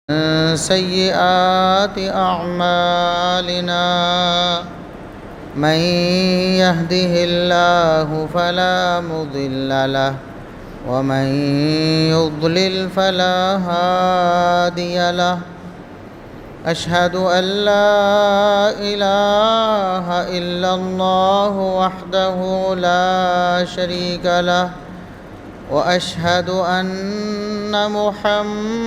سيئات أعمالنا من يهده الله فلا مضل له ومن يضلل فلا هادي له أشهد أن لا إله إلا الله وحده لا شريك له وأشهد أن محمدًا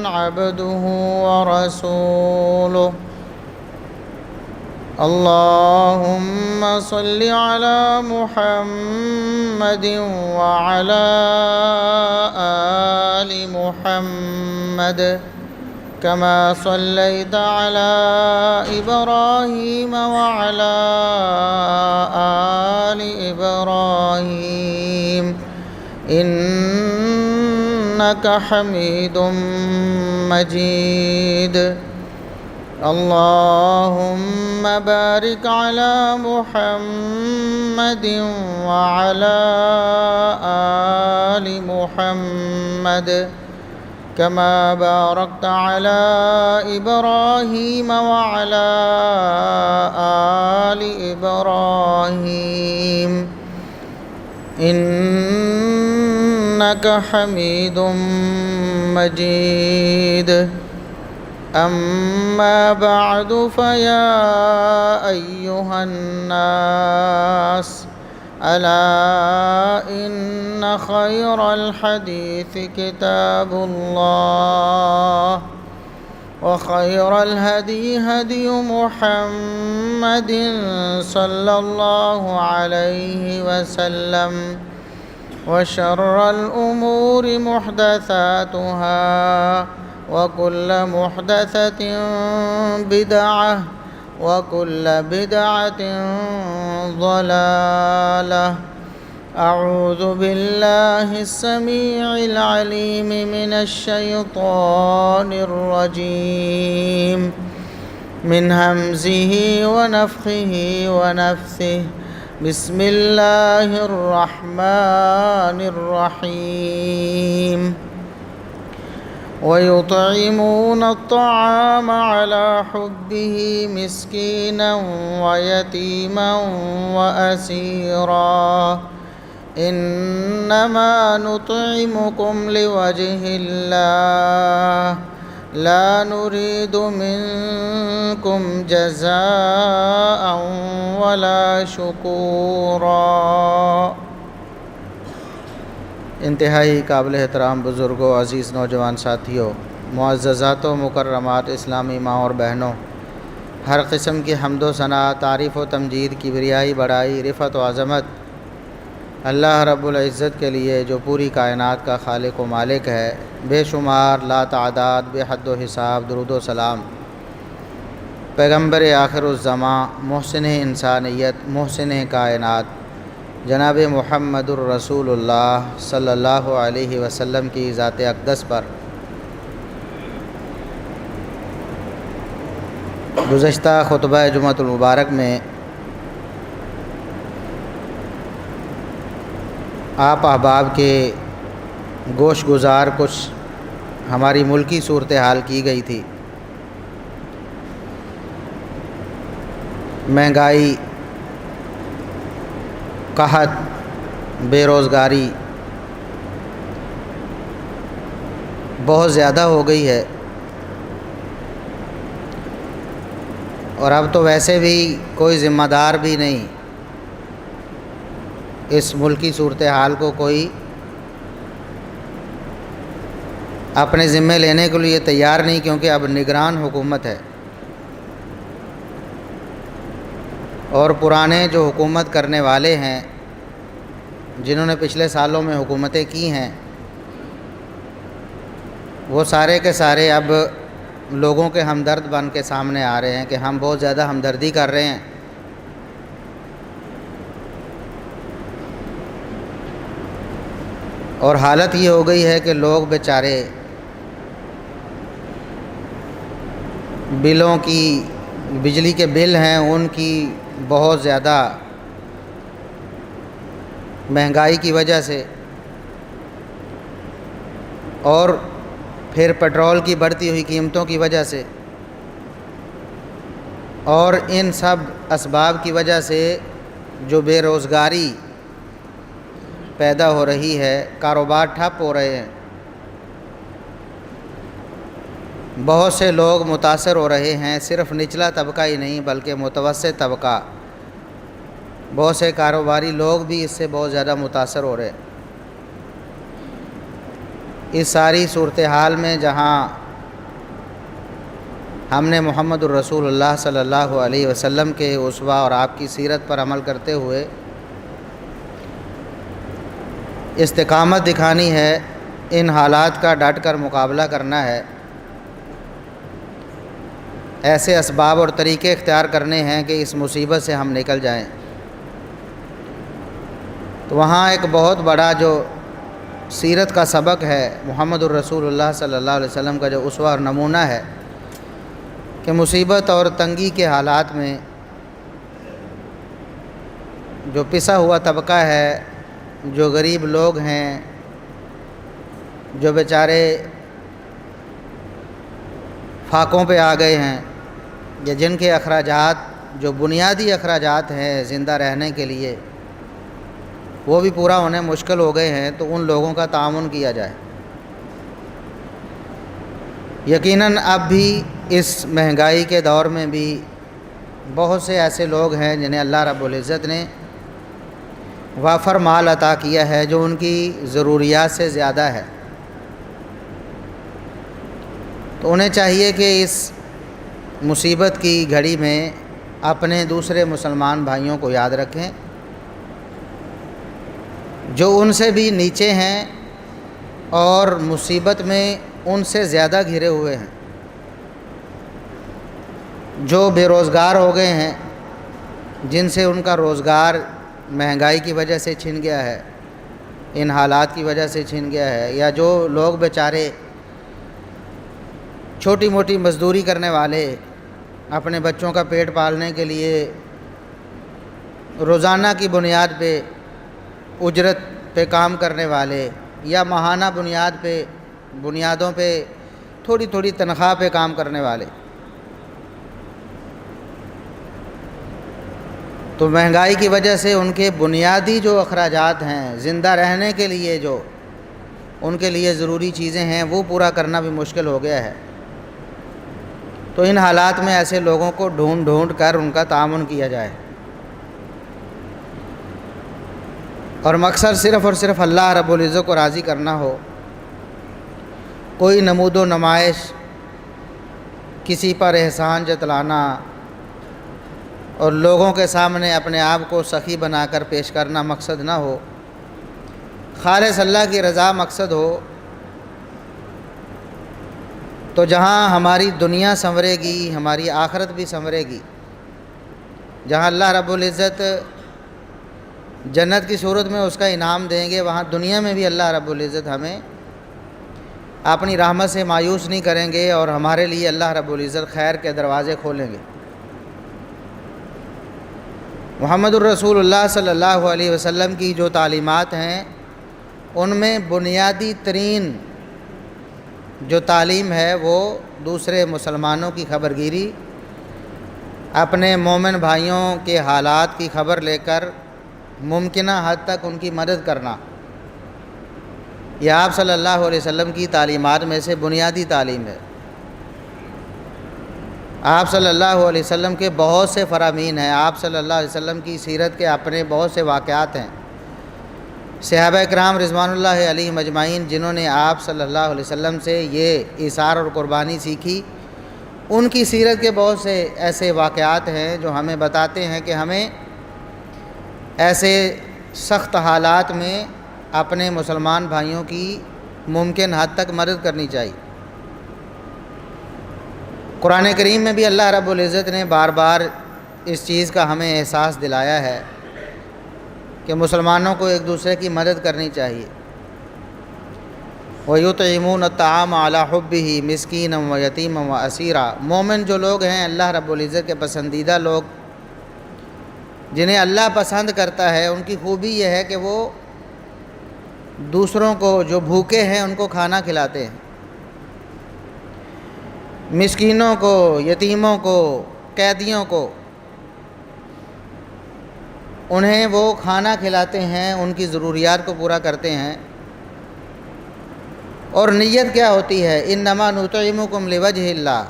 عبده ورسوله اللهم صل على محمد وعلى آل محمد كما صليت على إبراهيم وعلى آل إبراهيم إنك حميد مجيد اللهم بارك على محمد وعلى آل محمد كما باركت على إبراهيم وعلى آل إبراهيم إنك حميد مجيد أما بعد فيا أيها الناس ألا إن خير الحديث كتاب الله وخير الهدي هدي محمد صلى الله عليه وسلم وشر الأمور محدثاتها وكل محدثة بدعة وكل بدعة ضلالة أعوذ بالله السميع العليم من الشيطان الرجيم من همزه ونفخه ونفثه بسم الله الرحمن الرحيم ويطعمون الطعام على حبه مسكينا ويتيما وأسيرا إنما نطعمكم لوجه الله لا نريد منكم جزاء ولا شكورا۔ انتہائی قابل احترام بزرگوں، عزیز نوجوان ساتھیوں، معززات و مکرمات اسلامی ماں اور بہنوں، ہر قسم کی حمد و ثنا، تعریف و تمجید، کبریائی، بڑائی، رفعت و عظمت اللہ رب العزت کے لیے جو پوری کائنات کا خالق و مالک ہے۔ بے شمار، لا تعداد، بے حد و حساب درود و سلام پیغمبر آخر الزماں، محسن انسانیت، محسن کائنات جناب محمد الرسول اللہ صلی اللہ علیہ وسلم کی ذات اقدس پر۔ گزشتہ خطبہ جمعۃ المبارک میں آپ احباب کے گوش گزار کچھ ہماری ملکی صورتحال کی گئی تھی۔ مہنگائی، قحط، بے روزگاری بہت زیادہ ہو گئی ہے، اور اب تو ویسے بھی کوئی ذمہ دار بھی نہیں، اس ملکی صورتحال کو کوئی اپنے ذمے لینے کے لیے تیار نہیں، کیونکہ اب نگران حکومت ہے، اور پرانے جو حکومت کرنے والے ہیں، جنہوں نے پچھلے سالوں میں حکومتیں کی ہیں، وہ سارے کے سارے اب لوگوں کے ہمدرد بن کے سامنے آ رہے ہیں کہ ہم بہت زیادہ ہمدردی کر رہے ہیں، اور حالت یہ ہو گئی ہے کہ لوگ بیچارے بلوں کی، بجلی کے بل ہیں ان کی بہت زیادہ مہنگائی کی وجہ سے، اور پھر پیٹرول کی بڑھتی ہوئی قیمتوں کی وجہ سے، اور ان سب اسباب کی وجہ سے جو بے روزگاری پیدا ہو رہی ہے، کاروبار ٹھپ ہو رہے ہیں، بہت سے لوگ متاثر ہو رہے ہیں، صرف نچلا طبقہ ہی نہیں بلکہ متوسط طبقہ، بہت سے کاروباری لوگ بھی اس سے بہت زیادہ متاثر ہو رہے ہیں۔ اس ساری صورتحال میں جہاں ہم نے محمد الرسول اللہ صلی اللہ علیہ وسلم کے اسوہ اور آپ کی سیرت پر عمل کرتے ہوئے استقامت دکھانی ہے، ان حالات کا ڈٹ کر مقابلہ کرنا ہے، ایسے اسباب اور طریقے اختیار کرنے ہیں کہ اس مصیبت سے ہم نکل جائیں، تو وہاں ایک بہت بڑا جو سیرت کا سبق ہے، محمد الرسول اللہ صلی اللہ علیہ وسلم کا جو اسوہ اور نمونہ ہے کہ مصیبت اور تنگی کے حالات میں جو پسا ہوا طبقہ ہے، جو غریب لوگ ہیں، جو بیچارے فاقوں پہ آ گئے ہیں، یا جن کے اخراجات جو بنیادی اخراجات ہیں زندہ رہنے کے لیے وہ بھی پورا ہونے مشکل ہو گئے ہیں، تو ان لوگوں کا تعاون کیا جائے۔ یقیناً اب بھی اس مہنگائی کے دور میں بھی بہت سے ایسے لوگ ہیں جنہیں اللہ رب العزت نے وافر مال عطا کیا ہے جو ان کی ضروریات سے زیادہ ہے، تو انہیں چاہیے کہ اس مصیبت کی گھڑی میں اپنے دوسرے مسلمان بھائیوں کو یاد رکھیں جو ان سے بھی نیچے ہیں اور مصیبت میں ان سے زیادہ گھرے ہوئے ہیں، جو بے روزگار ہو گئے ہیں، جن سے ان کا روزگار مہنگائی کی وجہ سے چھن گیا ہے، ان حالات کی وجہ سے چھن گیا ہے، یا جو لوگ بیچارے چھوٹی موٹی مزدوری کرنے والے، اپنے بچوں کا پیٹ پالنے کے لیے روزانہ کی بنیاد پہ اجرت پہ کام کرنے والے، یا ماہانہ بنیادوں پہ تھوڑی تھوڑی تنخواہ پہ کام کرنے والے، تو مہنگائی کی وجہ سے ان کے بنیادی جو اخراجات ہیں زندہ رہنے کے لیے، جو ان کے لیے ضروری چیزیں ہیں، وہ پورا کرنا بھی مشکل ہو گیا ہے، تو ان حالات میں ایسے لوگوں کو ڈھونڈ کر ان کا تعاون کیا جائے، اور مقصد صرف اور صرف اللہ رب العزت کو راضی کرنا ہو، کوئی نمود و نمائش، کسی پر احسان جتلانا اور لوگوں کے سامنے اپنے آپ کو سخی بنا کر پیش کرنا مقصد نہ ہو، خالص اللہ کی رضا مقصد ہو، تو جہاں ہماری دنیا سنورے گی ہماری آخرت بھی سنورے گی، جہاں اللہ رب العزت جنت کی صورت میں اس کا انعام دیں گے، وہاں دنیا میں بھی اللہ رب العزت ہمیں اپنی رحمت سے مایوس نہیں کریں گے، اور ہمارے لیے اللہ رب العزت خیر کے دروازے کھولیں گے۔ محمد الرسول اللہ صلی اللہ علیہ وسلم کی جو تعلیمات ہیں، ان میں بنیادی ترین جو تعلیم ہے وہ دوسرے مسلمانوں کی خبرگیری، اپنے مومن بھائیوں کے حالات کی خبر لے کر ممکنہ حد تک ان کی مدد کرنا، یہ آپ صلی اللہ علیہ وسلم کی تعلیمات میں سے بنیادی تعلیم ہے۔ آپ صلی اللہ علیہ وسلم کے بہت سے فرامین ہیں، آپ صلی اللہ علیہ وسلم کی سیرت کے اپنے بہت سے واقعات ہیں، صحابہ کرام رضوان اللہ علیہم اجمعین جنہوں نے آپ صلی اللہ علیہ وسلم سے یہ ایثار اور قربانی سیکھی، ان کی سیرت کے بہت سے ایسے واقعات ہیں جو ہمیں بتاتے ہیں کہ ہمیں ایسے سخت حالات میں اپنے مسلمان بھائیوں کی ممکن حد تک مدد کرنی چاہیے۔ قرآن کریم میں بھی اللہ رب العزت نے بار بار اس چیز کا ہمیں احساس دلایا ہے کہ مسلمانوں کو ایک دوسرے کی مدد کرنی چاہیے۔ وَيُطْعِمُونَ الطَّعَامَ عَلَىٰ حُبِّهِ مِسْكِينًا وَيَتِيمًا وَأَسِيرًا، مومن جو لوگ ہیں اللہ رب العزت کے پسندیدہ لوگ، جنہیں اللہ پسند کرتا ہے، ان کی خوبی یہ ہے کہ وہ دوسروں کو جو بھوکے ہیں ان کو کھانا کھلاتے ہیں، مسکینوں کو، یتیموں کو، قیدیوں کو انہیں وہ کھانا کھلاتے ہیں، ان کی ضروریات کو پورا کرتے ہیں۔ اور نیت کیا ہوتی ہے؟ انما نطعمکم لوجہ اللہ،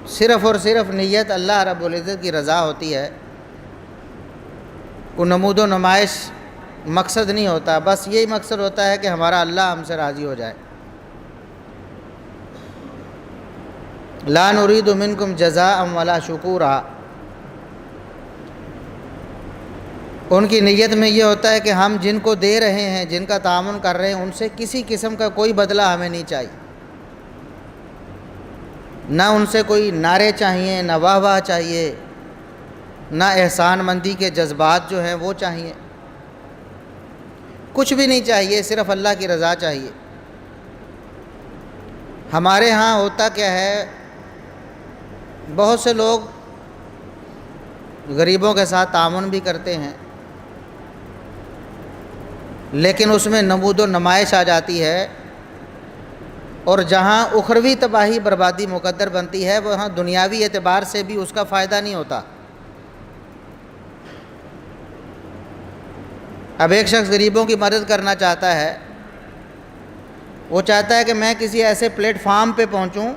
صرف اور صرف نیت اللہ رب العزت کی رضا ہوتی ہے، کوئی نمود و نمائش مقصد نہیں ہوتا، بس یہی مقصد ہوتا ہے کہ ہمارا اللہ ہم سے راضی ہو جائے۔ لا نرید منکم جزاء ولا شکورا، ان کی نیت میں یہ ہوتا ہے کہ ہم جن کو دے رہے ہیں، جن کا تعاون کر رہے ہیں، ان سے کسی قسم کا کوئی بدلہ ہمیں نہیں چاہیے، نہ ان سے کوئی نعرے چاہیے، نہ واہ واہ چاہیے، نہ احسان مندی کے جذبات جو ہیں وہ چاہیے، کچھ بھی نہیں چاہیے، صرف اللہ کی رضا چاہیے۔ ہمارے ہاں ہوتا کیا ہے، بہت سے لوگ غریبوں کے ساتھ تعاون بھی کرتے ہیں، لیکن اس میں نمود و نمائش آ جاتی ہے، اور جہاں اخروی تباہی بربادی مقدر بنتی ہے، وہاں دنیاوی اعتبار سے بھی اس کا فائدہ نہیں ہوتا۔ اب ایک شخص غریبوں کی مدد کرنا چاہتا ہے، وہ چاہتا ہے کہ میں کسی ایسے پلیٹ فارم پہ پہنچوں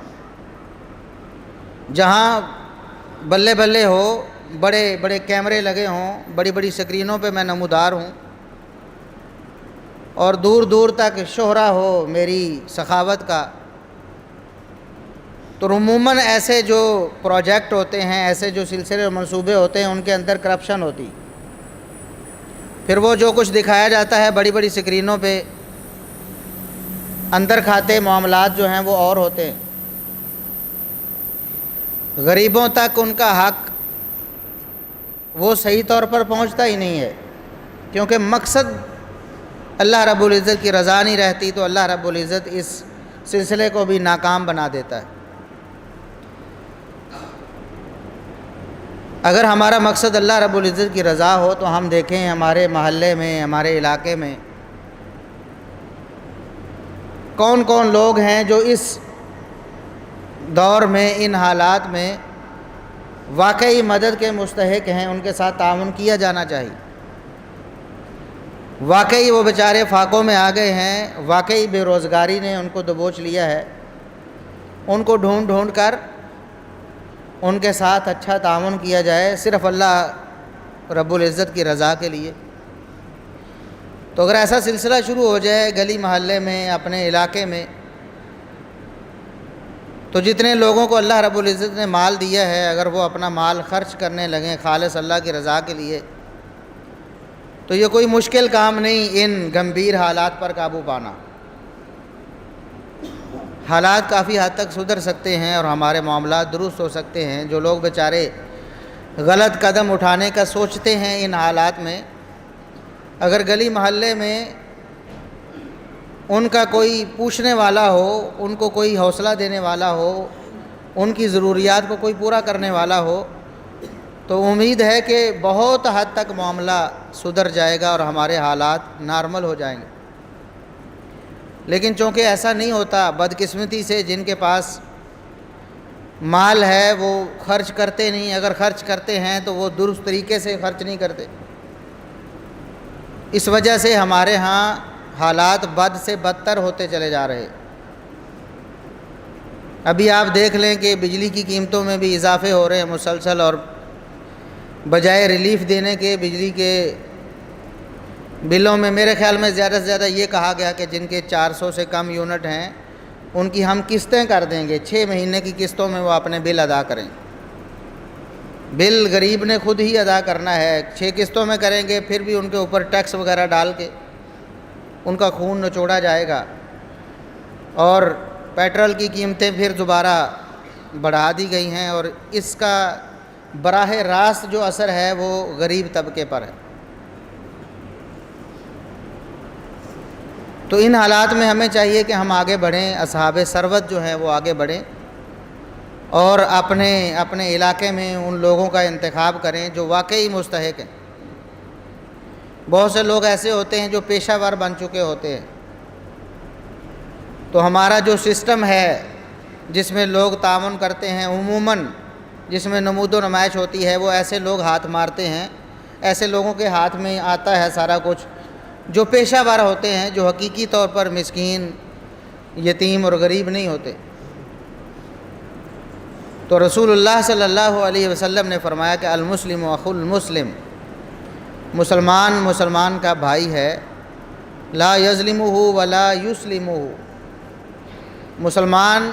جہاں بلے بلے ہو، بڑے بڑے کیمرے لگے ہوں، بڑی بڑی سکرینوں پہ میں نمودار ہوں، اور دور دور تک شہرہ ہو میری سخاوت کا۔ تو عموماً ایسے جو پروجیکٹ ہوتے ہیں، ایسے جو سلسلے اور منصوبے ہوتے ہیں، ان کے اندر کرپشن ہوتی، پھر وہ جو کچھ دکھایا جاتا ہے بڑی بڑی سکرینوں پہ، اندر کھاتے معاملات جو ہیں وہ اور ہوتے ہیں۔ غریبوں تک ان کا حق وہ صحیح طور پر پہنچتا ہی نہیں ہے، کیونکہ مقصد اللہ رب العزت کی رضا نہیں رہتی، تو اللہ رب العزت اس سلسلے کو بھی ناکام بنا دیتا ہے۔ اگر ہمارا مقصد اللہ رب العزت کی رضا ہو تو ہم دیکھیں ہمارے محلے میں، ہمارے علاقے میں کون کون لوگ ہیں جو اس دور میں، ان حالات میں واقعی مدد کے مستحق ہیں، ان کے ساتھ تعاون کیا جانا چاہیے۔ واقعی وہ بیچارے فاقوں میں آ گئے ہیں، واقعی بے روزگاری نے ان کو دبوچ لیا ہے، ان کو ڈھونڈ ڈھونڈ کر ان کے ساتھ اچھا تعاون کیا جائے، صرف اللہ رب العزت کی رضا کے لیے۔ تو اگر ایسا سلسلہ شروع ہو جائے گلی محلے میں، اپنے علاقے میں، تو جتنے لوگوں کو اللہ رب العزت نے مال دیا ہے، اگر وہ اپنا مال خرچ کرنے لگیں خالص اللہ کی رضا کے لیے، تو یہ کوئی مشکل کام نہیں ان گمبھیر حالات پر قابو پانا۔ حالات کافی حد تک سدھر سکتے ہیں اور ہمارے معاملات درست ہو سکتے ہیں۔ جو لوگ بیچارے غلط قدم اٹھانے کا سوچتے ہیں ان حالات میں، اگر گلی محلے میں ان کا کوئی پوچھنے والا ہو، ان کو کوئی حوصلہ دینے والا ہو، ان کی ضروریات کو کوئی پورا کرنے والا ہو، تو امید ہے کہ بہت حد تک معاملہ سدھر جائے گا اور ہمارے حالات نارمل ہو جائیں گے۔ لیکن چونکہ ایسا نہیں ہوتا، بدقسمتی سے جن کے پاس مال ہے وہ خرچ کرتے نہیں، اگر خرچ کرتے ہیں تو وہ درست طریقے سے خرچ نہیں کرتے، اس وجہ سے ہمارے ہاں حالات بد سے بدتر ہوتے چلے جا رہے۔ ابھی آپ دیکھ لیں کہ بجلی کی قیمتوں میں بھی اضافے ہو رہے ہیں مسلسل، اور بجائے ریلیف دینے کے بجلی کے بلوں میں میرے خیال میں زیادہ سے زیادہ یہ کہا گیا کہ جن کے 400 سے کم یونٹ ہیں ان کی ہم قسطیں کر دیں گے، 6 مہینے کی قسطوں میں وہ اپنے بل ادا کریں۔ بل غریب نے خود ہی ادا کرنا ہے، 6 قسطوں میں کریں گے، پھر بھی ان کے اوپر ٹیکس وغیرہ ڈال کے ان کا خون نچوڑا جائے گا، اور پیٹرول کی قیمتیں پھر دوبارہ بڑھا دی گئی ہیں، اور اس کا براہ راست جو اثر ہے وہ غریب طبقے پر ہے۔ تو ان حالات میں ہمیں چاہیے کہ ہم آگے بڑھیں، اصحاب ثروت جو ہیں وہ آگے بڑھیں، اور اپنے علاقے میں ان لوگوں کا انتخاب کریں جو واقعی مستحق ہیں۔ بہت سے لوگ ایسے ہوتے ہیں جو پیشہ ور بن چکے ہوتے ہیں، تو ہمارا جو سسٹم ہے جس میں لوگ تعاون کرتے ہیں، عموماً جس میں نمود و نمائش ہوتی ہے، وہ ایسے لوگ ہاتھ مارتے ہیں، ایسے لوگوں کے ہاتھ میں آتا ہے سارا کچھ جو پیشہ ور ہوتے ہیں، جو حقیقی طور پر مسکین، یتیم اور غریب نہیں ہوتے۔ تو رسول اللہ صلی اللہ علیہ وسلم نے فرمایا کہ المسلم اخو المسلم، مسلمان مسلمان کا بھائی ہے، لا یظلمہ ولا یسلمہ۔ مسلمان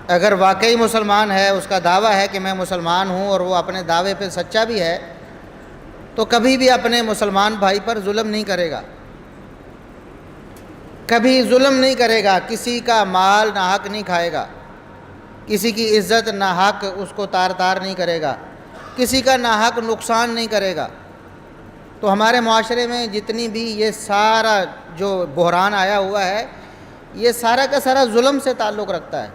اگر واقعی مسلمان ہے، اس کا دعویٰ ہے کہ میں مسلمان ہوں اور وہ اپنے دعوے پہ سچا بھی ہے، تو کبھی بھی اپنے مسلمان بھائی پر ظلم نہیں کرے گا، کبھی ظلم نہیں کرے گا، کسی کا مال ناحق نہیں کھائے گا، کسی کی عزت ناحق اس کو تار تار نہیں کرے گا، کسی کا ناحق نقصان نہیں کرے گا۔ تو ہمارے معاشرے میں جتنی بھی یہ سارا جو بحران آیا ہوا ہے، یہ سارا کا سارا ظلم سے تعلق رکھتا ہے۔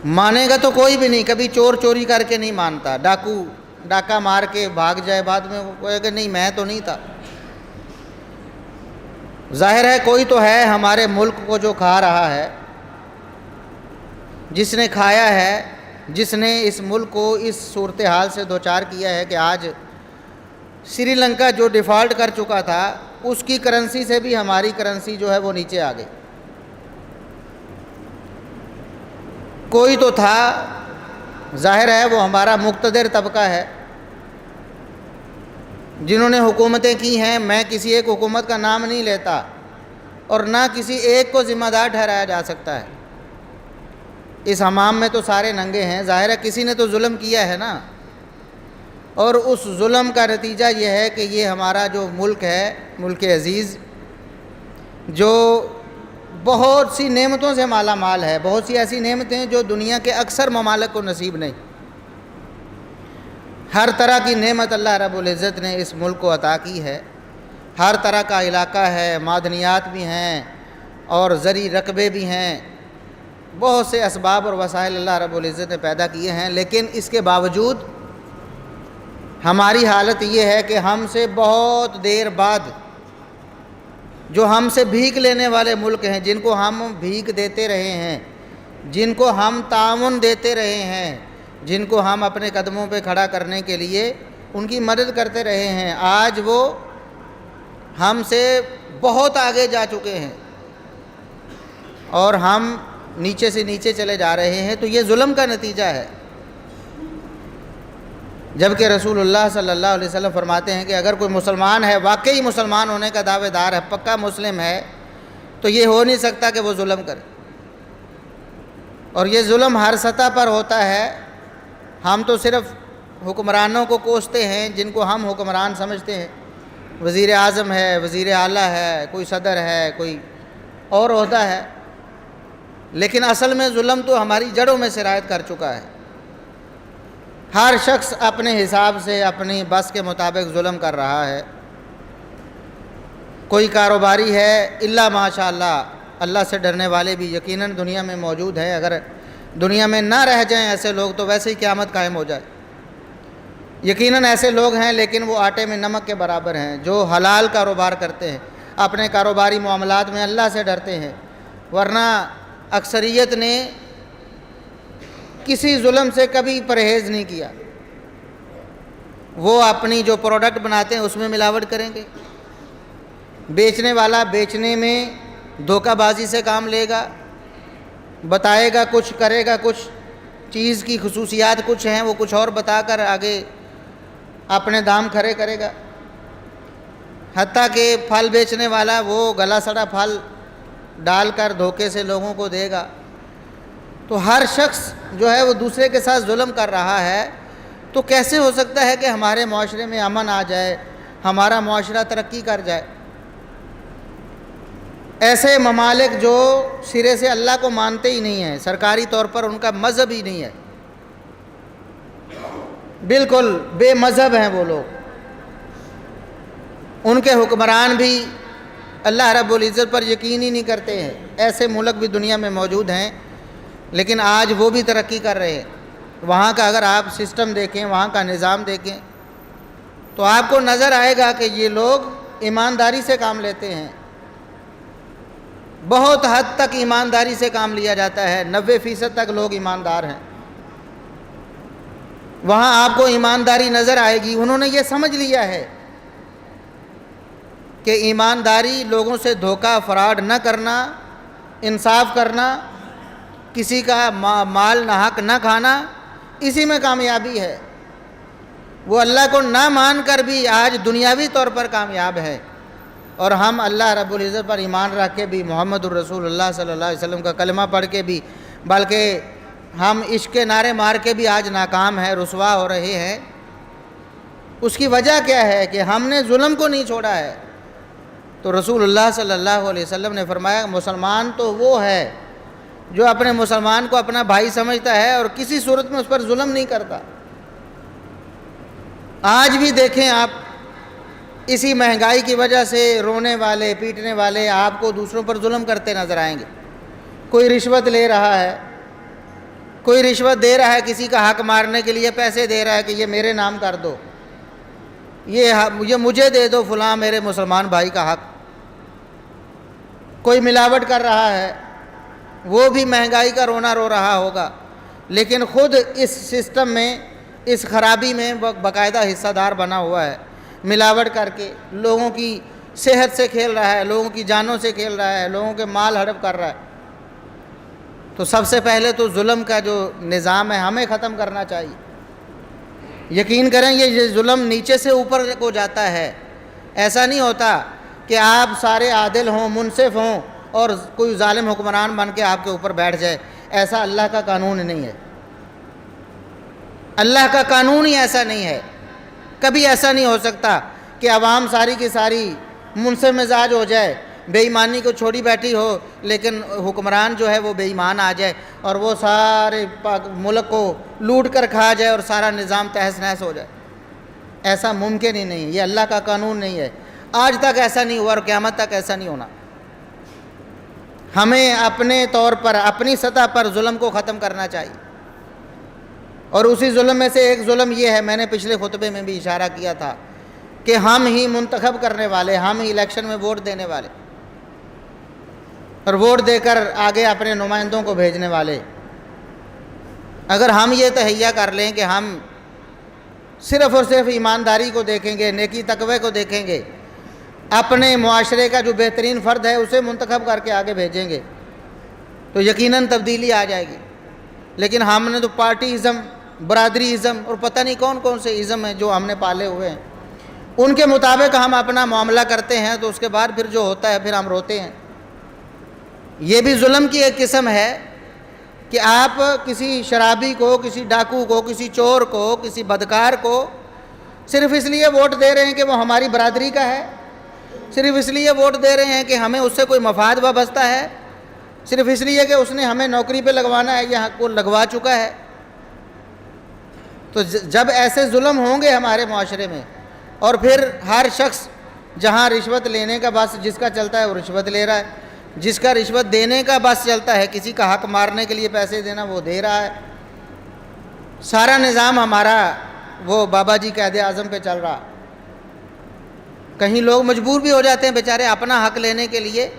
مانے گا تو کوئی بھی نہیں، کبھی چور چوری کر کے نہیں مانتا، ڈاکو ڈاکہ مار کے بھاگ جائے، بعد میں وہ کہے کہ نہیں میں تو نہیں تھا۔ ظاہر ہے کوئی تو ہے ہمارے ملک کو جو کھا رہا ہے، جس نے کھایا ہے، جس نے اس ملک کو اس صورتحال سے دوچار کیا ہے کہ آج سری لنکا جو ڈیفالٹ کر چکا تھا، اس کی کرنسی سے بھی ہماری کرنسی جو ہے وہ نیچے آ گئی۔ کوئی تو تھا، ظاہر ہے وہ ہمارا مقتدر طبقہ ہے، جنہوں نے حکومتیں کی ہیں۔ میں کسی ایک حکومت کا نام نہیں لیتا اور نہ کسی ایک کو ذمہ دار ٹھہرایا جا سکتا ہے۔ اس حمام میں تو سارے ننگے ہیں، ظاہر ہے کسی نے تو ظلم کیا ہے نا، اور اس ظلم کا نتیجہ یہ ہے کہ یہ ہمارا جو ملک ہے، ملک عزیز، جو بہت سی نعمتوں سے مالا مال ہے، بہت سی ایسی نعمتیں جو دنیا کے اکثر ممالک کو نصیب نہیں، ہر طرح کی نعمت اللہ رب العزت نے اس ملک کو عطا کی ہے، ہر طرح کا علاقہ ہے، معدنیات بھی ہیں اور زرعی رقبے بھی ہیں، بہت سے اسباب اور وسائل اللہ رب العزت نے پیدا کیے ہیں، لیکن اس کے باوجود ہماری حالت یہ ہے کہ ہم سے بہت دیر بعد جو ہم سے بھیک لینے والے ملک ہیں، جن کو ہم بھیک دیتے رہے ہیں، جن کو ہم تعاون دیتے رہے ہیں، جن کو ہم اپنے قدموں پہ کھڑا کرنے کے لیے ان کی مدد کرتے رہے ہیں، آج وہ ہم سے بہت آگے جا چکے ہیں اور ہم نیچے سے نیچے چلے جا رہے ہیں۔ تو یہ ظلم کا نتیجہ ہے، جبکہ رسول اللہ صلی اللہ علیہ وسلم فرماتے ہیں کہ اگر کوئی مسلمان ہے، واقعی مسلمان ہونے کا دعوے دار ہے، پکا مسلم ہے، تو یہ ہو نہیں سکتا کہ وہ ظلم کرے، اور یہ ظلم ہر سطح پر ہوتا ہے۔ ہم تو صرف حکمرانوں کو کوستے ہیں جن کو ہم حکمران سمجھتے ہیں، وزیر اعظم ہے، وزیر اعلیٰ ہے، کوئی صدر ہے، کوئی اور عہدہ ہے، لیکن اصل میں ظلم تو ہماری جڑوں میں سرایت کر چکا ہے۔ ہر شخص اپنے حساب سے اپنی بس کے مطابق ظلم کر رہا ہے۔ کوئی کاروباری ہے، الا ماشاء اللہ، اللہ سے ڈرنے والے بھی یقیناً دنیا میں موجود ہیں، اگر دنیا میں نہ رہ جائیں ایسے لوگ تو ویسے ہی قیامت قائم ہو جائے۔ یقیناً ایسے لوگ ہیں، لیکن وہ آٹے میں نمک کے برابر ہیں، جو حلال کاروبار کرتے ہیں، اپنے کاروباری معاملات میں اللہ سے ڈرتے ہیں، ورنہ اکثریت نے کسی ظلم سے کبھی پرہیز نہیں کیا۔ وہ اپنی جو پروڈکٹ بناتے ہیں اس میں ملاوٹ کریں گے، بیچنے والا بیچنے میں دھوکہ بازی سے کام لے گا، بتائے گا کچھ، کرے گا کچھ، چیز کی خصوصیات کچھ ہیں وہ کچھ اور بتا کر آگے اپنے دام کھڑے کرے گا، حتیٰ کہ پھل بیچنے والا وہ گلا سڑا پھل ڈال کر دھوکے سے لوگوں کو دے گا۔ تو ہر شخص جو ہے وہ دوسرے کے ساتھ ظلم کر رہا ہے، تو کیسے ہو سکتا ہے کہ ہمارے معاشرے میں امن آ جائے، ہمارا معاشرہ ترقی کر جائے؟ ایسے ممالک جو سرے سے اللہ کو مانتے ہی نہیں ہیں، سرکاری طور پر ان کا مذہب ہی نہیں ہے، بالکل بے مذہب ہیں وہ لوگ، ان کے حکمران بھی اللہ رب العزت پر یقین ہی نہیں کرتے ہیں، ایسے ملک بھی دنیا میں موجود ہیں، لیکن آج وہ بھی ترقی کر رہے ہیں۔ وہاں کا اگر آپ سسٹم دیکھیں، وہاں کا نظام دیکھیں، تو آپ کو نظر آئے گا کہ یہ لوگ ایمانداری سے کام لیتے ہیں، بہت حد تک ایمانداری سے کام لیا جاتا ہے، 90% تک لوگ ایماندار ہیں، وہاں آپ کو ایمانداری نظر آئے گی۔ انہوں نے یہ سمجھ لیا ہے کہ ایمانداری، لوگوں سے دھوکہ فراڈ نہ کرنا، انصاف کرنا، کسی کا مال ناحق نہ کھانا، اسی میں کامیابی ہے۔ وہ اللہ کو نہ مان کر بھی آج دنیاوی طور پر کامیاب ہے، اور ہم اللہ رب العزت پر ایمان رکھ کے بھی، محمد الرسول اللہ صلی اللہ علیہ وسلم کا کلمہ پڑھ کے بھی، بلکہ ہم عشق کے نعرے مار کے بھی آج ناکام ہیں، رسوا ہو رہے ہیں۔ اس کی وجہ کیا ہے کہ ہم نے ظلم کو نہیں چھوڑا ہے۔ تو رسول اللہ صلی اللہ علیہ وسلم نے فرمایا مسلمان تو وہ ہے جو اپنے مسلمان کو اپنا بھائی سمجھتا ہے اور کسی صورت میں اس پر ظلم نہیں کرتا۔ آج بھی دیکھیں آپ، اسی مہنگائی کی وجہ سے رونے والے پیٹنے والے آپ کو دوسروں پر ظلم کرتے نظر آئیں گے۔ کوئی رشوت لے رہا ہے، کوئی رشوت دے رہا ہے، کسی کا حق مارنے کے لیے پیسے دے رہا ہے کہ یہ میرے نام کر دو، یہ مجھے دے دو فلاں میرے مسلمان بھائی کا حق۔ کوئی ملاوٹ کر رہا ہے، وہ بھی مہنگائی کا رونا رو رہا ہوگا، لیکن خود اس سسٹم میں، اس خرابی میں باقاعدہ حصہ دار بنا ہوا ہے، ملاوٹ کر کے لوگوں کی صحت سے کھیل رہا ہے، لوگوں کی جانوں سے کھیل رہا ہے، لوگوں کے مال ہڑپ کر رہا ہے۔ تو سب سے پہلے تو ظلم کا جو نظام ہے ہمیں ختم کرنا چاہیے۔ یقین کریں یہ ظلم نیچے سے اوپر کو جاتا ہے، ایسا نہیں ہوتا کہ آپ سارے عادل ہوں، منصف ہوں اور کوئی ظالم حکمران بن کے آپ کے اوپر بیٹھ جائے، ایسا اللہ کا قانون نہیں ہے۔ اللہ کا قانون ہی ایسا نہیں ہے، کبھی ایسا نہیں ہو سکتا کہ عوام ساری کی ساری منصف مزاج ہو جائے، بے ایمانی کو چھوڑی بیٹھی ہو، لیکن حکمران جو ہے وہ بے ایمان آ جائے اور وہ سارے ملک کو لوٹ کر کھا جائے اور سارا نظام تہس نہس ہو جائے۔ ایسا ممکن ہی نہیں، یہ اللہ کا قانون نہیں ہے۔ آج تک ایسا نہیں ہوا اور قیامت تک ایسا نہیں ہونا۔ ہمیں اپنے طور پر، اپنی سطح پر ظلم کو ختم کرنا چاہیے، اور اسی ظلم میں سے ایک ظلم یہ ہے، میں نے پچھلے خطبے میں بھی اشارہ کیا تھا، کہ ہم ہی منتخب کرنے والے، ہم ہی الیکشن میں ووٹ دینے والے اور ووٹ دے کر آگے اپنے نمائندوں کو بھیجنے والے، اگر ہم یہ تہیہ کر لیں کہ ہم صرف اور صرف ایمانداری کو دیکھیں گے، نیکی تقوی کو دیکھیں گے، اپنے معاشرے کا جو بہترین فرد ہے اسے منتخب کر کے آگے بھیجیں گے، تو یقیناً تبدیلی آ جائے گی۔ لیکن ہم نے تو پارٹی ازم، برادری ازم اور پتہ نہیں کون کون سے ازم ہیں جو ہم نے پالے ہوئے ہیں، ان کے مطابق ہم اپنا معاملہ کرتے ہیں، تو اس کے بعد پھر جو ہوتا ہے پھر ہم روتے ہیں۔ یہ بھی ظلم کی ایک قسم ہے کہ آپ کسی شرابی کو، کسی ڈاکو کو، کسی چور کو، کسی بدکار کو صرف اس لیے ووٹ دے رہے ہیں کہ وہ ہماری برادری کا ہے، صرف اس لیے ووٹ دے رہے ہیں کہ ہمیں اس سے کوئی مفاد وابستہ ہے، صرف اس لیے کہ اس نے ہمیں نوکری پہ لگوانا ہے یا کو لگوا چکا ہے۔ تو جب ایسے ظلم ہوں گے ہمارے معاشرے میں، اور پھر ہر شخص جہاں رشوت لینے کا بس جس کا چلتا ہے وہ رشوت لے رہا ہے، جس کا رشوت دینے کا بس چلتا ہے، کسی کا حق مارنے کے لیے پیسے دینا وہ دے رہا ہے، سارا نظام ہمارا وہ بابا جی قائد اعظم پہ چل رہا۔ کہیں لوگ مجبور بھی ہو جاتے ہیں بیچارے، اپنا حق لینے کے لیے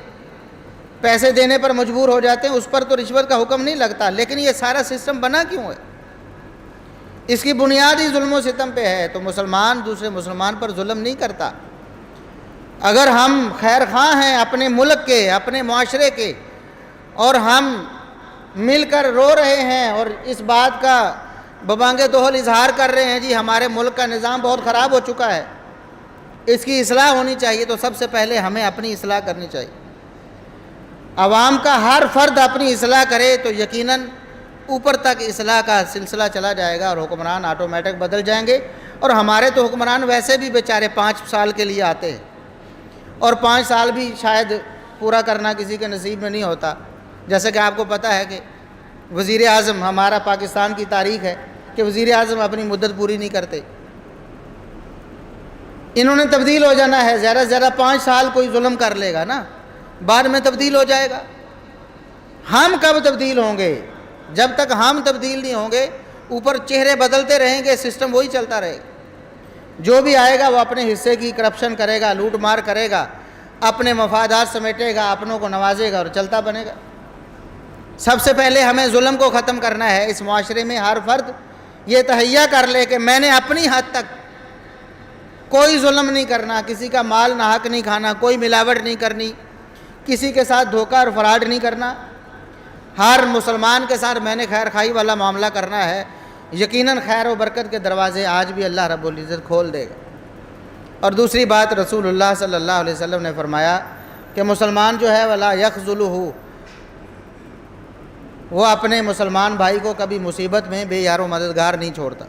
پیسے دینے پر مجبور ہو جاتے ہیں، اس پر تو رشوت کا حکم نہیں لگتا، لیکن یہ سارا سسٹم بنا کیوں ہے؟ اس کی بنیاد ہی ظلم و ستم پہ ہے۔ تو مسلمان دوسرے مسلمان پر ظلم نہیں کرتا۔ اگر ہم خیر خواہ ہیں اپنے ملک کے، اپنے معاشرے کے، اور ہم مل کر رو رہے ہیں اور اس بات کا ببانگ دوہل اظہار کر رہے ہیں، جی ہمارے ملک کا نظام بہت خراب ہو چکا ہے، اس کی اصلاح ہونی چاہیے، تو سب سے پہلے ہمیں اپنی اصلاح کرنی چاہیے۔ عوام کا ہر فرد اپنی اصلاح کرے تو یقیناً اوپر تک اصلاح کا سلسلہ چلا جائے گا اور حکمران آٹومیٹک بدل جائیں گے۔ اور ہمارے تو حکمران ویسے بھی بیچارے 5 سال کے لیے آتے ہیں، اور 5 سال بھی شاید پورا کرنا کسی کے نصیب میں نہیں ہوتا۔ جیسے کہ آپ کو پتہ ہے کہ وزیر اعظم، ہمارا پاکستان کی تاریخ ہے کہ وزیر اعظم اپنی مدت پوری نہیں کرتے۔ انہوں نے تبدیل ہو جانا ہے، زیادہ سے زیادہ 5 سال کوئی ظلم کر لے گا نا، بعد میں تبدیل ہو جائے گا۔ ہم کب تبدیل ہوں گے؟ جب تک ہم تبدیل نہیں ہوں گے، اوپر چہرے بدلتے رہیں گے، سسٹم وہی چلتا رہے گا۔ جو بھی آئے گا وہ اپنے حصے کی کرپشن کرے گا، لوٹ مار کرے گا، اپنے مفادات سمیٹے گا، اپنوں کو نوازے گا اور چلتا بنے گا۔ سب سے پہلے ہمیں ظلم کو ختم کرنا ہے۔ اس معاشرے میں ہر فرد یہ تہیہ کر لے کہ میں نے اپنی حد تک کوئی ظلم نہیں کرنا، کسی کا مال ناحق نہیں کھانا، کوئی ملاوٹ نہیں کرنی، کسی کے ساتھ دھوکہ اور فراڈ نہیں کرنا، ہر مسلمان کے ساتھ میں نے خیر خواہی والا معاملہ کرنا ہے۔ یقیناً خیر و برکت کے دروازے آج بھی اللہ رب العزت کھول دے گا۔ اور دوسری بات، رسول اللہ صلی اللہ علیہ وسلم نے فرمایا کہ مسلمان جو ہے ولا یخذلہ، وہ اپنے مسلمان بھائی کو کبھی مصیبت میں بے یار و مددگار نہیں چھوڑتا۔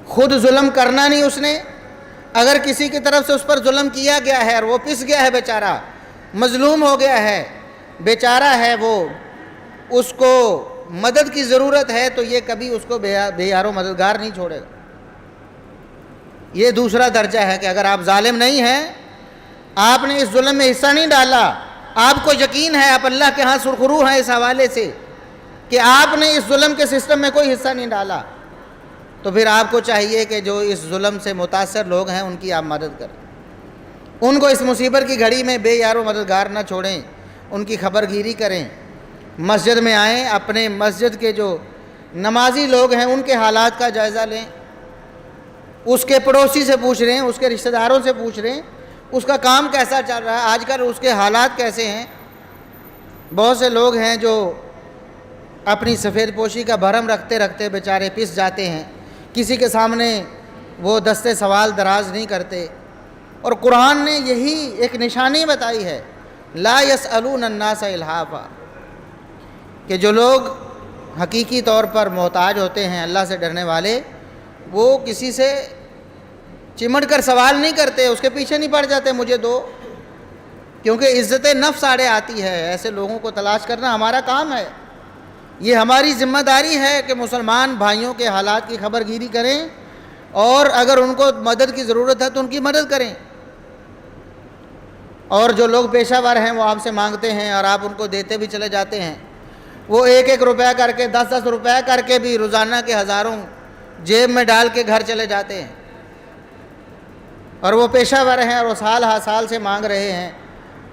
خود ظلم کرنا نہیں اس نے، اگر کسی کی طرف سے اس پر ظلم کیا گیا ہے اور وہ پس گیا ہے، بیچارہ مظلوم ہو گیا ہے، بیچارہ ہے وہ، اس کو مدد کی ضرورت ہے، تو یہ کبھی اس کو بے یار و مددگار نہیں چھوڑے گا۔ یہ دوسرا درجہ ہے کہ اگر آپ ظالم نہیں ہیں، آپ نے اس ظلم میں حصہ نہیں ڈالا، آپ کو یقین ہے، آپ اللہ کے ہاں سرخرو ہیں اس حوالے سے کہ آپ نے اس ظلم کے سسٹم میں کوئی حصہ نہیں ڈالا، تو پھر آپ کو چاہیے کہ جو اس ظلم سے متاثر لوگ ہیں ان کی آپ مدد کریں، ان کو اس مصیبت کی گھڑی میں بے یار و مددگار نہ چھوڑیں، ان کی خبر گیری کریں۔ مسجد میں آئیں، اپنے مسجد کے جو نمازی لوگ ہیں ان کے حالات کا جائزہ لیں، اس کے پڑوسی سے پوچھ رہے ہیں، اس کے رشتہ داروں سے پوچھ رہے ہیں اس کا کام کیسا چل رہا ہے، آج کل اس کے حالات کیسے ہیں۔ بہت سے لوگ ہیں جو اپنی سفید پوشی کا بھرم رکھتے رکھتے بیچارے پس جاتے ہیں، کسی کے سامنے وہ دستے سوال دراز نہیں کرتے، اور قرآن نے یہی ایک نشانی بتائی ہے، لا یسألون الناس الحافا، کہ جو لوگ حقیقی طور پر محتاج ہوتے ہیں، اللہ سے ڈرنے والے، وہ کسی سے چمٹ کر سوال نہیں کرتے، اس کے پیچھے نہیں پڑ جاتے مجھے دو، کیونکہ عزت نفس آڑے آتی ہے۔ ایسے لوگوں کو تلاش کرنا ہمارا کام ہے، یہ ہماری ذمہ داری ہے کہ مسلمان بھائیوں کے حالات کی خبر گیری کریں، اور اگر ان کو مدد کی ضرورت ہے تو ان کی مدد کریں۔ اور جو لوگ پیشہ ور ہیں وہ آپ سے مانگتے ہیں اور آپ ان کو دیتے بھی چلے جاتے ہیں، وہ ایک ایک روپیہ کر کے، 10 روپیہ کر کے بھی روزانہ کے ہزاروں جیب میں ڈال کے گھر چلے جاتے ہیں، اور وہ پیشہ ور ہیں اور وہ سال ہر سال سے مانگ رہے ہیں،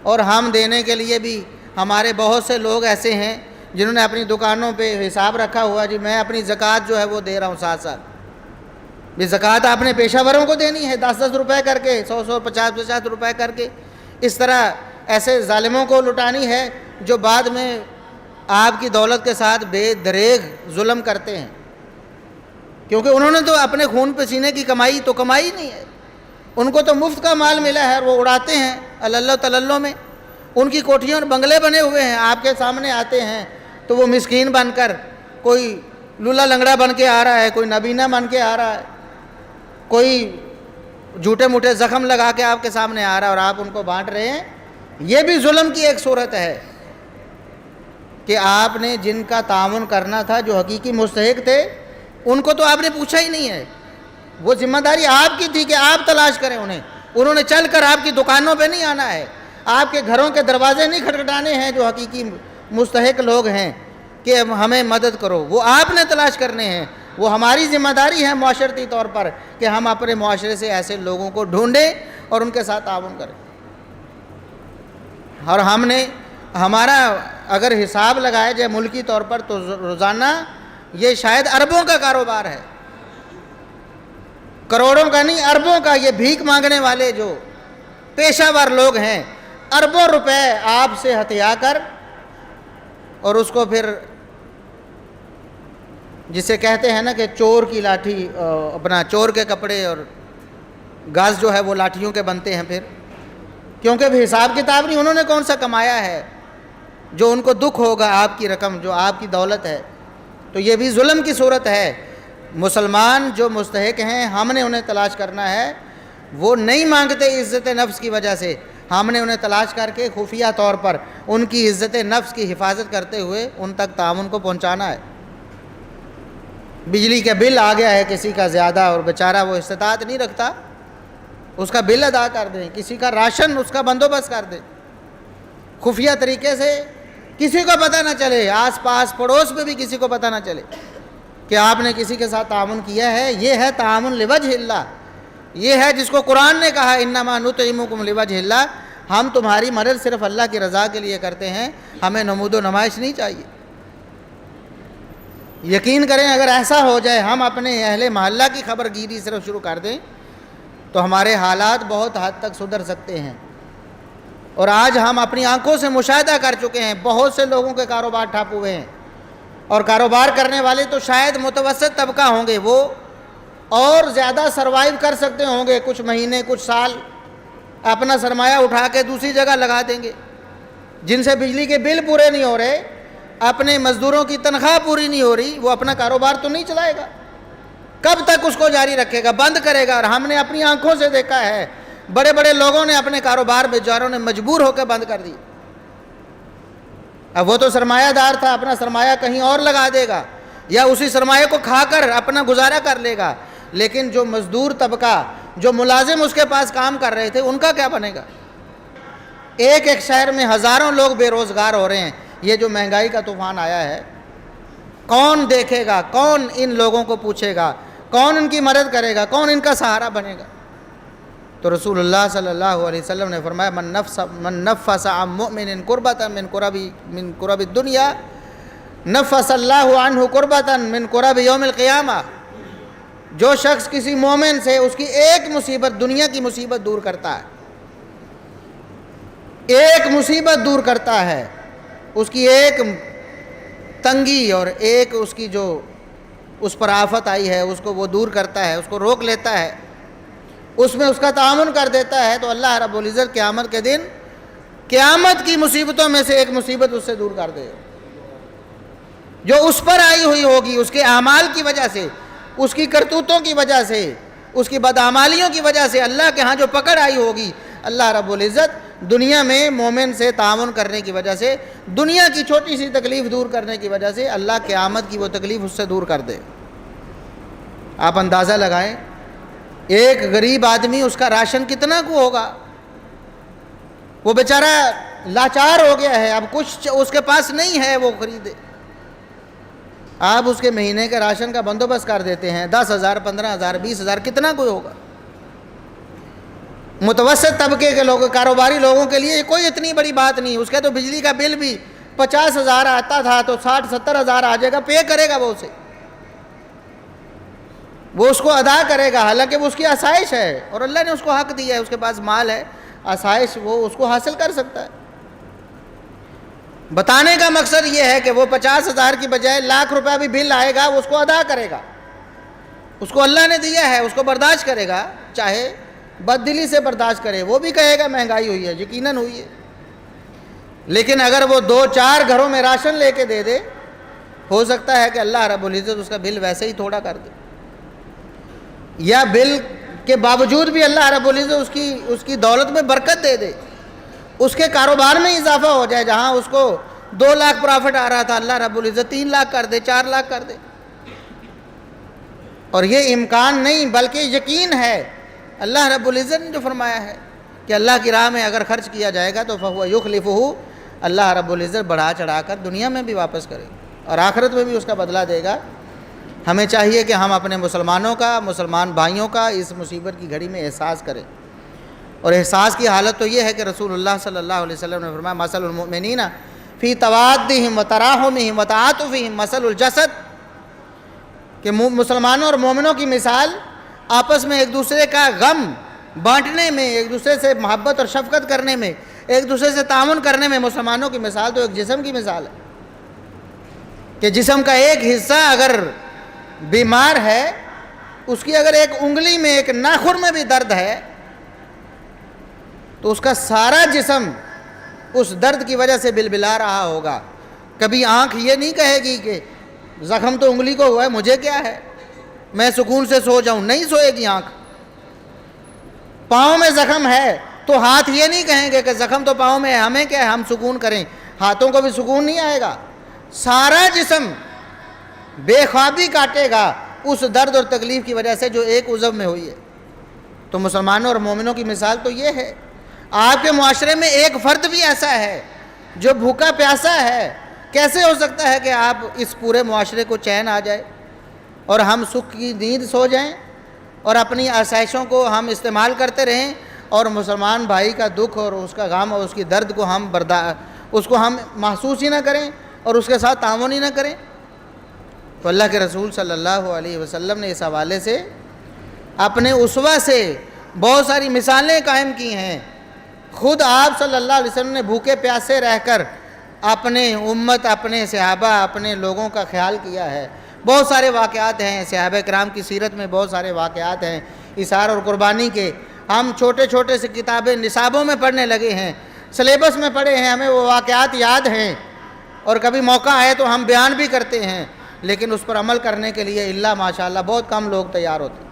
اور ہم دینے کے لیے بھی، ہمارے بہت سے لوگ ایسے ہیں جنہوں نے اپنی دکانوں پہ حساب رکھا ہوا، جی میں اپنی زکوٰۃ جو ہے وہ دے رہا ہوں ساتھ ساتھ، بھی زکوٰۃ آپ نے پیشہ وروں کو دینی ہے، 10 روپے کر کے، 100 50 روپے کر کے، اس طرح ایسے ظالموں کو لٹانی ہے جو بعد میں آپ کی دولت کے ساتھ بے دریغ ظلم کرتے ہیں، کیونکہ انہوں نے تو اپنے خون پسینے کی کمائی تو کمائی نہیں ہے، ان کو تو مفت کا مال ملا ہے اور وہ اڑاتے ہیں اللہ تللو میں، ان کی کوٹھیاں اور بنگلے بنے ہوئے ہیں، آپ کے سامنے آتے ہیں تو وہ مسکین بن کر، کوئی لولا لنگڑا بن کے آ رہا ہے، کوئی نابینا بن کے آ رہا ہے، کوئی جھوٹے موٹے زخم لگا کے آپ کے سامنے آ رہا ہے، اور آپ ان کو بانٹ رہے ہیں۔ یہ بھی ظلم کی ایک صورت ہے کہ آپ نے جن کا تعاون کرنا تھا، جو حقیقی مستحق تھے، ان کو تو آپ نے پوچھا ہی نہیں ہے، وہ ذمہ داری آپ کی تھی کہ آپ تلاش کریں انہیں، انہوں نے چل کر آپ کی دکانوں پہ نہیں آنا ہے، آپ کے گھروں کے دروازے نہیں کھٹکھٹانے ہیں جو حقیقی مستحق لوگ ہیں کہ ہمیں مدد کرو، وہ آپ نے تلاش کرنے ہیں۔ وہ ہماری ذمہ داری ہے معاشرتی طور پر کہ ہم اپنے معاشرے سے ایسے لوگوں کو ڈھونڈیں اور ان کے ساتھ تعاون کریں۔ اور ہم نے، ہمارا اگر حساب لگایا جائے ملکی طور پر تو روزانہ یہ شاید اربوں کا کاروبار ہے، کروڑوں کا نہیں، اربوں کا۔ یہ بھیک مانگنے والے جو پیشہ ور لوگ ہیں، اربوں روپے آپ سے ہتھیا کر، اور اس کو پھر جسے کہتے ہیں نا کہ چور کی لاٹھی، اپنا چور کے کپڑے اور گاز جو ہے وہ لاٹھیوں کے بنتے ہیں پھر، کیونکہ بھی حساب کتاب نہیں، انہوں نے کون سا کمایا ہے جو ان کو دکھ ہوگا آپ کی رقم جو آپ کی دولت ہے۔ تو یہ بھی ظلم کی صورت ہے۔ مسلمان جو مستحق ہیں ہم نے انہیں تلاش کرنا ہے، وہ نہیں مانگتے عزت نفس کی وجہ سے، ہم نے انہیں تلاش کر کے خفیہ طور پر ان کی عزت نفس کی حفاظت کرتے ہوئے ان تک تعاون کو پہنچانا ہے۔ بجلی کا بل آ گیا ہے کسی کا زیادہ اور بیچارہ وہ استطاعت نہیں رکھتا، اس کا بل ادا کر دیں، کسی کا راشن اس کا بندوبست کر دیں، خفیہ طریقے سے، کسی کو پتہ نہ چلے، آس پاس پڑوس میں بھی کسی کو پتہ نہ چلے کہ آپ نے کسی کے ساتھ تعاون کیا ہے۔ یہ ہے تعاون لوجہ اللہ، یہ ہے جس کو قرآن نے کہا انما نطعمکم لوجہ اللہ، ہم تمہاری مدد صرف اللہ کی رضا کے لیے کرتے ہیں، ہمیں نمود و نمائش نہیں چاہیے۔ یقین کریں اگر ایسا ہو جائے، ہم اپنے اہل محلہ کی خبر گیری صرف شروع کر دیں تو ہمارے حالات بہت حد تک سدھر سکتے ہیں۔ اور آج ہم اپنی آنکھوں سے مشاہدہ کر چکے ہیں، بہت سے لوگوں کے کاروبار ٹھپ ہوئے ہیں، اور کاروبار کرنے والے تو شاید متوسط طبقہ ہوں گے، وہ اور زیادہ سروائیو کر سکتے ہوں گے، کچھ مہینے کچھ سال اپنا سرمایہ اٹھا کے دوسری جگہ لگا دیں گے۔ جن سے بجلی کے بل پورے نہیں ہو رہے، اپنے مزدوروں کی تنخواہ پوری نہیں ہو رہی، وہ اپنا کاروبار تو نہیں چلائے گا، کب تک اس کو جاری رکھے گا؟ بند کرے گا۔ اور ہم نے اپنی آنکھوں سے دیکھا ہے، بڑے بڑے لوگوں نے اپنے کاروبار بیچاروں نے مجبور ہو کے بند کر دی۔ اب وہ تو سرمایہ دار تھا، اپنا سرمایہ کہیں اور لگا دے گا یا اسی سرمایہ کو کھا کر اپنا گزارا کر لے گا، لیکن جو مزدور طبقہ، جو ملازم اس کے پاس کام کر رہے تھے، ان کا کیا بنے گا؟ ایک ایک شہر میں ہزاروں لوگ بے روزگار ہو رہے ہیں۔ یہ جو مہنگائی کا طوفان آیا ہے، کون دیکھے گا؟ کون ان لوگوں کو پوچھے گا؟ کون ان کی مدد کرے گا؟ کون ان کا سہارا بنے گا؟ تو رسول اللہ صلی اللہ علیہ وسلم نے فرمایا من نفس عن مؤمن کربۃ من کرب الدنیا نفس اللہ عنہ کربۃ من کرب یوم القیامہ۔ جو شخص کسی مومن سے اس کی ایک مصیبت، دنیا کی مصیبت دور کرتا ہے، ایک مصیبت دور کرتا ہے، اس کی ایک تنگی اور ایک اس کی جو اس پر آفت آئی ہے اس کو وہ دور کرتا ہے، اس کو روک لیتا ہے، اس میں اس کا تعاون کر دیتا ہے، تو اللہ رب العزت قیامت کے دن قیامت کی مصیبتوں میں سے ایک مصیبت اس سے دور کر دے، جو اس پر آئی ہوئی ہوگی، اس کے اعمال کی وجہ سے، اس کی کرتوتوں کی وجہ سے، اس کی بدعمالیوں کی وجہ سے اللہ کے ہاں جو پکڑ آئی ہوگی، اللہ رب العزت دنیا میں مومن سے تعاون کرنے کی وجہ سے، دنیا کی چھوٹی سی تکلیف دور کرنے کی وجہ سے اللہ قیامت کی وہ تکلیف اس سے دور کر دے۔ آپ اندازہ لگائیں ایک غریب آدمی، اس کا راشن کتنا کو ہوگا؟ وہ بیچارہ لاچار ہو گیا ہے، اب کچھ اس کے پاس نہیں ہے وہ خریدے۔ آپ اس کے مہینے کے راشن کا بندوبست کر دیتے ہیں، 10,000 15,000 20,000 کتنا کوئی ہوگا؟ متوسط طبقے کے لوگ، کاروباری لوگوں کے لیے کوئی اتنی بڑی بات نہیں۔ اس کے تو بجلی کا بل بھی 50,000 آتا تھا تو 60-70,000 آ جائے گا، پے کرے گا وہ اسے، وہ اس کو ادا کرے گا، حالانکہ وہ اس کی آسائش ہے اور اللہ نے اس کو حق دیا ہے، اس کے پاس مال ہے، آسائش وہ اس کو حاصل کر سکتا ہے۔ بتانے کا مقصد یہ ہے کہ وہ 50,000 کی بجائے لاکھ روپے بھی بل آئے گا، وہ اس کو ادا کرے گا، اس کو اللہ نے دیا ہے، اس کو برداشت کرے گا، چاہے بد دلی سے برداشت کرے، وہ بھی کہے گا مہنگائی ہوئی ہے، یقیناً ہوئی ہے، لیکن اگر وہ 2-4 گھروں میں راشن لے کے دے دے، ہو سکتا ہے کہ اللہ رب العزت اس کا بل ویسے ہی تھوڑا کر دے، یا بل کے باوجود بھی اللہ رب العزت اس کی دولت میں برکت دے دے، اس کے کاروبار میں اضافہ ہو جائے، جہاں اس کو 2 لاکھ پرافٹ آ رہا تھا، اللہ رب العزت 3 لاکھ کر دے، 4 لاکھ کر دے۔ اور یہ امکان نہیں بلکہ یقین ہے، اللہ رب العزت نے جو فرمایا ہے کہ اللہ کی راہ میں اگر خرچ کیا جائے گا تو فَهُوَ يُخْلِفُهُ، اللہ رب العزت بڑھا چڑھا کر دنیا میں بھی واپس کرے اور آخرت میں بھی اس کا بدلہ دے گا۔ ہمیں چاہیے کہ ہم اپنے مسلمانوں کا، مسلمان بھائیوں کا اس مصیبت کی گھڑی میں احساس کریں، اور احساس کی حالت تو یہ ہے کہ رسول اللہ صلی اللہ علیہ وسلم نے فرمایا مثل المؤمنین فی توادہم وتراحمہم وتعاطفہم مثل الجسد، کہ مسلمانوں اور مومنوں کی مثال آپس میں ایک دوسرے کا غم بانٹنے میں، ایک دوسرے سے محبت اور شفقت کرنے میں، ایک دوسرے سے تعاون کرنے میں، مسلمانوں کی مثال تو ایک جسم کی مثال ہے کہ جسم کا ایک حصہ اگر بیمار ہے، اس کی اگر ایک انگلی میں، ایک ناخن میں بھی درد ہے تو اس کا سارا جسم اس درد کی وجہ سے بلبلا رہا ہوگا۔ کبھی آنکھ یہ نہیں کہے گی کہ زخم تو انگلی کو ہوا ہے، مجھے کیا ہے، میں سکون سے سو جاؤں، نہیں سوئے گی آنکھ۔ پاؤں میں زخم ہے تو ہاتھ یہ نہیں کہیں گے کہ زخم تو پاؤں میں ہے، ہمیں کیا ہے، ہم سکون کریں، ہاتھوں کو بھی سکون نہیں آئے گا، سارا جسم بے خوابی کاٹے گا اس درد اور تکلیف کی وجہ سے جو ایک عضو میں ہوئی ہے۔ تو مسلمانوں اور مومنوں کی مثال تو یہ ہے۔ آپ کے معاشرے میں ایک فرد بھی ایسا ہے جو بھوکا پیاسا ہے، کیسے ہو سکتا ہے کہ آپ اس پورے معاشرے کو چین آ جائے اور ہم سکھ کی نیند سو جائیں؟ اور اپنی آسائشوں کو ہم استعمال کرتے رہیں اور مسلمان بھائی کا دکھ اور اس کا غم اور اس کی درد کو اس کو ہم محسوس ہی نہ کریں اور اس کے ساتھ تعاون ہی نہ کریں؟ تو اللہ کے رسول صلی اللہ علیہ وسلم نے اس حوالے سے اپنے اسوہ سے بہت ساری مثالیں قائم کی ہیں۔ خود آپ صلی اللہ علیہ وسلم نے بھوکے پیاسے رہ کر اپنے امت، اپنے صحابہ، اپنے لوگوں کا خیال کیا ہے۔ بہت سارے واقعات ہیں صحابہ کرام کی سیرت میں، بہت سارے واقعات ہیں اثار اور قربانی کے۔ ہم چھوٹے چھوٹے سے کتابیں نصابوں میں پڑھنے لگے ہیں، سلیبس میں پڑھے ہیں، ہمیں وہ واقعات یاد ہیں اور کبھی موقع آئے تو ہم بیان بھی کرتے ہیں، لیکن اس پر عمل کرنے کے لیے اللہ ماشاءاللہ بہت کم لوگ تیار ہوتے ہیں۔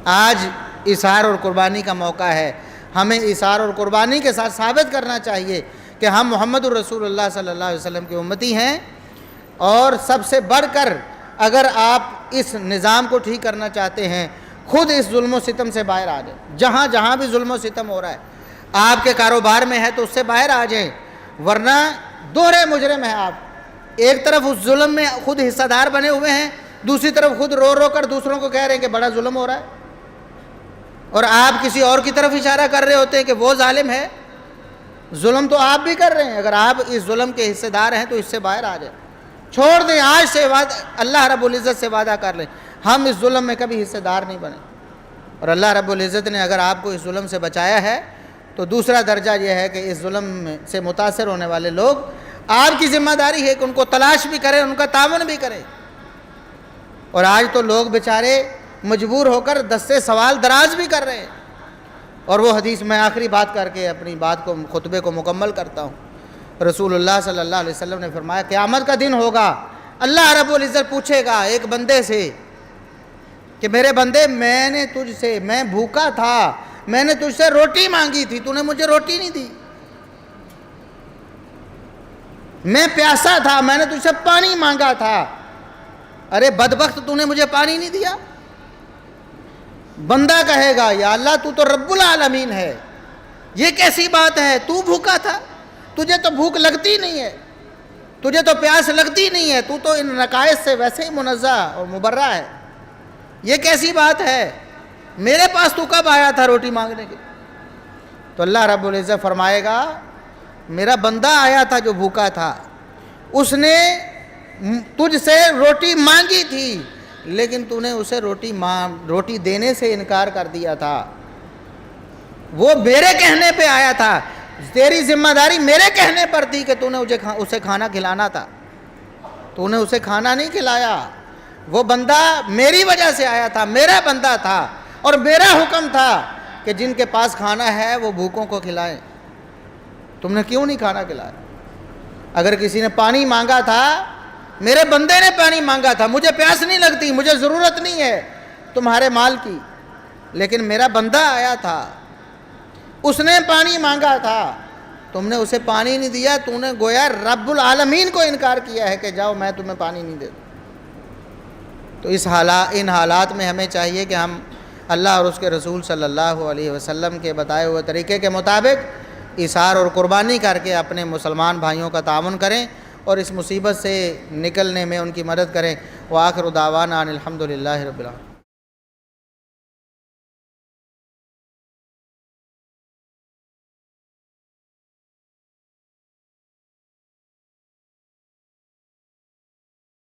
آج اثار اور قربانی کا موقع ہے، ہمیں اثار اور قربانی کے ساتھ ثابت کرنا چاہیے کہ ہم محمد الرسول اللہ صلی اللہ علیہ وسلم کی امتی ہیں، اور سب سے بڑھ کر اگر آپ اس نظام کو ٹھیک کرنا چاہتے ہیں، خود اس ظلم و ستم سے باہر آ جائیں۔ جہاں جہاں بھی ظلم و ستم ہو رہا ہے، آپ کے کاروبار میں ہے تو اس سے باہر آ جائیں، ورنہ دوہرے مجرم ہیں آپ۔ ایک طرف اس ظلم میں خود حصہ دار بنے ہوئے ہیں، دوسری طرف خود رو رو کر دوسروں کو کہہ رہے ہیں کہ بڑا ظلم ہو رہا ہے، اور آپ کسی اور کی طرف اشارہ کر رہے ہوتے ہیں کہ وہ ظالم ہے۔ ظلم تو آپ بھی کر رہے ہیں، اگر آپ اس ظلم کے حصے دار ہیں تو اس سے باہر آ جائیں، چھوڑ دیں۔ آج سے اللہ رب العزت سے وعدہ کر لیں ہم اس ظلم میں کبھی حصے دار نہیں بنے، اور اللہ رب العزت نے اگر آپ کو اس ظلم سے بچایا ہے تو دوسرا درجہ یہ ہے کہ اس ظلم سے متاثر ہونے والے لوگ، آپ کی ذمہ داری ہے کہ ان کو تلاش بھی کریں، ان کا تعاون بھی کریں۔ اور آج تو لوگ بیچارے مجبور ہو کر دستے سوال دراز بھی کر رہے ہیں، اور وہ حدیث میں آخری بات کر کے اپنی بات کو، خطبے کو مکمل کرتا ہوں۔ رسول اللہ صلی اللہ علیہ وسلم نے فرمایا قیامت کا دن ہوگا، اللہ رب العزت پوچھے گا ایک بندے سے کہ میرے بندے میں بھوکا تھا، میں نے تجھ سے روٹی مانگی تھی، تو نے مجھے روٹی نہیں دی۔ میں پیاسا تھا، میں نے تجھ سے پانی مانگا تھا، ارے بدبخت تو نے مجھے پانی نہیں دیا۔ بندہ کہے گا یا اللہ تو رب العالمین ہے، یہ کیسی بات ہے، تو بھوکا تھا، تجھے تو بھوک لگتی نہیں ہے، تجھے تو پیاس لگتی نہیں ہے، تو ان نقائص سے ویسے ہی منزہ اور مبرہ ہے، یہ کیسی بات ہے، میرے پاس تو کب آیا تھا روٹی مانگنے کے؟ تو اللہ رب العزت فرمائے گا میرا بندہ آیا تھا جو بھوکا تھا، اس نے تجھ سے روٹی مانگی تھی، لیکن تو نے اسے روٹی دینے سے انکار کر دیا تھا، وہ میرے کہنے پہ آیا تھا، تیری ذمہ داری میرے کہنے پر تھی کہ تو نے اسے کھانا کھلانا تھا، تو نے اسے کھانا نہیں کھلایا۔ وہ بندہ میری وجہ سے آیا تھا، میرا بندہ تھا، اور میرا حکم تھا کہ جن کے پاس کھانا ہے وہ بھوکوں کو کھلائیں، تم نے کیوں نہیں کھانا کھلایا؟ اگر کسی نے پانی مانگا تھا، میرے بندے نے پانی مانگا تھا، مجھے پیاس نہیں لگتی، مجھے ضرورت نہیں ہے تمہارے مال کی، لیکن میرا بندہ آیا تھا، اس نے پانی مانگا تھا، تم نے اسے پانی نہیں دیا، تو نے گویا رب العالمین کو انکار کیا ہے کہ جاؤ میں تمہیں پانی نہیں دیتا۔ تو ان حالات میں ہمیں چاہیے کہ ہم اللہ اور اس کے رسول صلی اللہ علیہ وسلم کے بتائے ہوئے طریقے کے مطابق اثار اور قربانی کر کے اپنے مسلمان بھائیوں کا تعاون کریں اور اس مصیبت سے نکلنے میں ان کی مدد کریں۔ وآخر دعوانا ان الحمد للہ رب العالمین۔